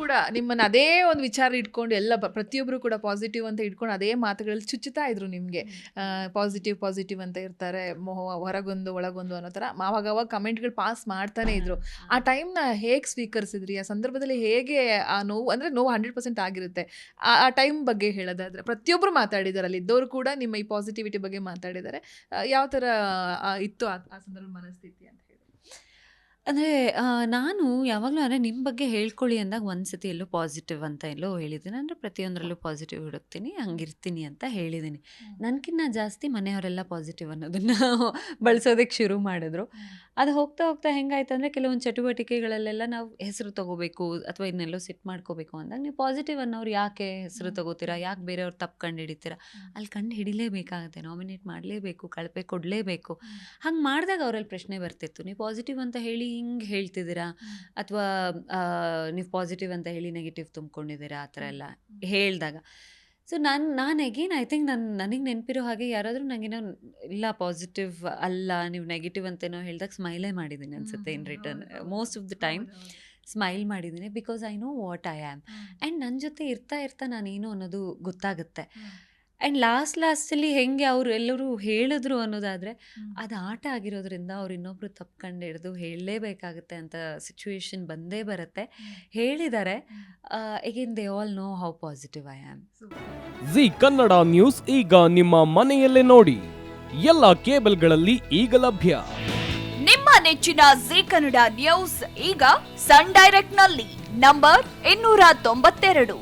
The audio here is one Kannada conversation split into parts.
ಕೂಡ ನಿಮ್ಮನ್ನ ಅದೇ ಒಂದು ವಿಚಾರ ಇಟ್ಕೊಂಡು ಎಲ್ಲ ಪ್ರತಿಯೊಬ್ರು ಕೂಡ ಪಾಸಿಟಿವ್ ಅಂತ ಇಟ್ಕೊಂಡು ಅದೇ ಮಾತುಗಳಲ್ಲಿ ಚುಚ್ಚುತ್ತಾ ಇದ್ರು ನಿಮ್ಗೆ. ಪಾಸಿಟಿವ್ ಅಂತ ಇರ್ತಾರೆ, ಹೊರಗೊಂದು ಒಳಗೊಂದು ಅನ್ನೋ ತರ ಅವಾಗ ಕಮೆಂಟ್ಗಳು ಪಾಸ್ ಮಾಡ್ತಾನೆ ಇದ್ರು. ಆ ಟೈಮ್ನ ಹೇಗೆ ಸ್ವೀಕರಿಸಿದ್ರಿ? ಆ ಸಂದರ್ಭದಲ್ಲಿ ಹೇಗೆ ಆ ನೋವು, ಅಂದ್ರೆ ನೋವು 100% ಆಗಿರುತ್ತೆ, ಆ ಟೈಮ್ ಬಗ್ಗೆ ಹೇಳೋದಾದ್ರೆ ಪ್ರತಿಯೊಬ್ರು ಮಾತಾಡಿದಾರೆ, ಅಲ್ಲಿ ಇದ್ದವರು ಕೂಡ ನಿಮ್ಮ ಈ ಪಾಸಿಟಿವಿಟಿ ಬಗ್ಗೆ ಮಾತಾಡಿದ್ದಾರೆ. ಯಾವ ತರ ಇತ್ತು ಆ ಸಂದರ್ಭ ಮನಸ್ಥಿತಿ ಅಂತ ಹೇಳಿ? ಅಂದರೆ ನಾನು ಯಾವಾಗಲೂ ಅಂದರೆ ನಿಮ್ಮ ಬಗ್ಗೆ ಹೇಳ್ಕೊಳ್ಳಿ ಅಂದಾಗ ಒಂದ್ಸತಿ ಎಲ್ಲೋ ಪಾಸಿಟಿವ್ ಅಂತ ಎಲ್ಲೋ ಹೇಳಿದ್ದೀನಿ. ಅಂದರೆ ಪ್ರತಿಯೊಂದರಲ್ಲೂ ಪಾಸಿಟಿವ್ ಹುಡುಕ್ತೀನಿ, ಹಂಗಿರ್ತೀನಿ ಅಂತ ಹೇಳಿದ್ದೀನಿ. ನನಗಿನ್ನ ಜಾಸ್ತಿ ಮನೆಯವರೆಲ್ಲ ಪಾಸಿಟಿವ್ ಅನ್ನೋದನ್ನು ಬಳಸೋದಕ್ಕೆ ಶುರು ಮಾಡಿದ್ರು. ಅದು ಹೋಗ್ತಾ ಹೋಗ್ತಾ ಹೆಂಗಾಯ್ತು ಅಂದರೆ ಕೆಲವೊಂದು ಚಟುವಟಿಕೆಗಳಲ್ಲೆಲ್ಲ ನಾವು ಹೆಸರು ತಗೋಬೇಕು ಅಥವಾ ಇನ್ನೆಲ್ಲೋ ಸೆಟ್ ಮಾಡ್ಕೋಬೇಕು ಅಂದಾಗ, ನೀವು ಪಾಸಿಟಿವ್ ಅನ್ನೋರು ಯಾಕೆ ಹೆಸರು ತಗೋತೀರಾ, ಯಾಕೆ ಬೇರೆಯವ್ರು ತಪ್ಪು ಕಂಡು ಹಿಡಿತೀರಾ? ಅಲ್ಲಿ ಕಂಡು ಹಿಡಿಲೇಬೇಕಾಗುತ್ತೆ, ನಾಮಿನೇಟ್ ಮಾಡಲೇಬೇಕು, ಕಳಪೆ ಕೊಡಲೇಬೇಕು. ಹಂಗೆ ಮಾಡಿದಾಗ ಅವರಲ್ಲಿ ಪ್ರಶ್ನೆ ಬರ್ತಿತ್ತು, ನೀವು ಪಾಸಿಟಿವ್ ಅಂತ ಹೇಳಿ ಹಿಂಗೆ ಹೇಳ್ತಿದ್ದೀರಾ ಅಥವಾ ನೀವು ಪಾಸಿಟಿವ್ ಅಂತ ಹೇಳಿ ನೆಗೆಟಿವ್ ತುಂಬ್ಕೊಂಡಿದ್ದೀರಾ, ಆ ಥರ ಎಲ್ಲ ಹೇಳಿದಾಗ. ಸೊ ನಾನು ಅಗೇನ್ ಐ ಥಿಂಕ್ ನನಗೆ ನೆನಪಿರೋ ಹಾಗೆ ಯಾರಾದರೂ ನನಗೇನೋ ಇಲ್ಲ ಪಾಸಿಟಿವ್ ಅಲ್ಲ ನೀವು ನೆಗೆಟಿವ್ ಅಂತೇನೋ ಹೇಳಿದಾಗ ಸ್ಮೈಲೇ ಮಾಡಿದ್ದೀನಿ ಅನ್ಸುತ್ತೆ in return. Most of the time smile ಮಾಡಿದ್ದೀನಿ, because I know what I am. And ನನ್ನ ಜೊತೆ ಇರ್ತಾ ನಾನೇನು ಅನ್ನೋದು ಗೊತ್ತಾಗುತ್ತೆ. ಆ್ಯಂಡ್ ಲಾಸ್ಟಲ್ಲಿ ಹೆಂಗೆ ಅವರು ಎಲ್ಲರೂ ಹೇಳಿದ್ರು ಅನ್ನೋದಾದರೆ, ಅದು ಆಟ ಆಗಿರೋದ್ರಿಂದ ಅವ್ರು ಇನ್ನೊಬ್ರು ತಪ್ಪು ಕಂಡು ಹಿಡಿದು ಹೇಳಲೇಬೇಕಾಗುತ್ತೆ ಅಂತ ಸಿಚುವೇಶನ್ ಬಂದೇ ಬರುತ್ತೆ. ಹೇಳಿದ್ದಾರೆ. Again they all know how positive I am. G Kannada news ಈಗ ನಿಮ್ಮ ಮನೆಯಲ್ಲೇ ನೋಡಿ, ಎಲ್ಲ ಕೇಬಲ್ಗಳಲ್ಲಿ ಈಗ ಲಭ್ಯ. ನಿಮ್ಮ ನೆಚ್ಚಿನ ಜಿ ಕನ್ನಡ ನ್ಯೂಸ್ ಈಗ ಸನ್ ಡೈರೆಕ್ಟ್ ನಲ್ಲಿ number 292,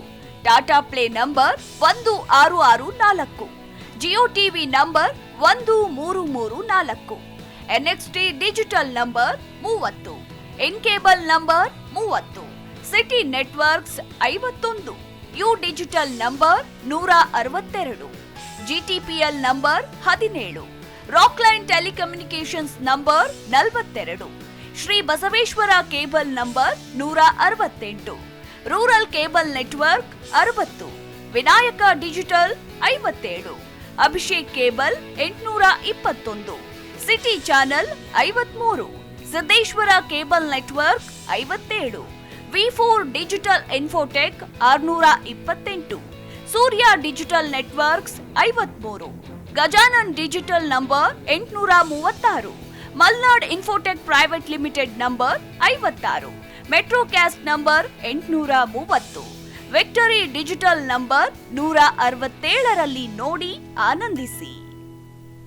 Tata play number 1664, Jio TV number 1334, NXT digital number 30, in cable number 30, city networks 51, U digital number 162, GTPL number 17, Rockline telecommunications number 42, Shri Basaveshwara cable number 168, rural cable network 60, Vinayaka digital 57, Abhishek cable 821, city channel 53, Siddeshwara cable network 57, V4 digital Infotech 628, Surya digital networks 53, Gajanan digital number 836, Malnad infotech private limited number 56, metro cast number 830, victory digital number 167ರಲ್ಲಿ ನೋಡಿ ಆನಂದಿಸಿ.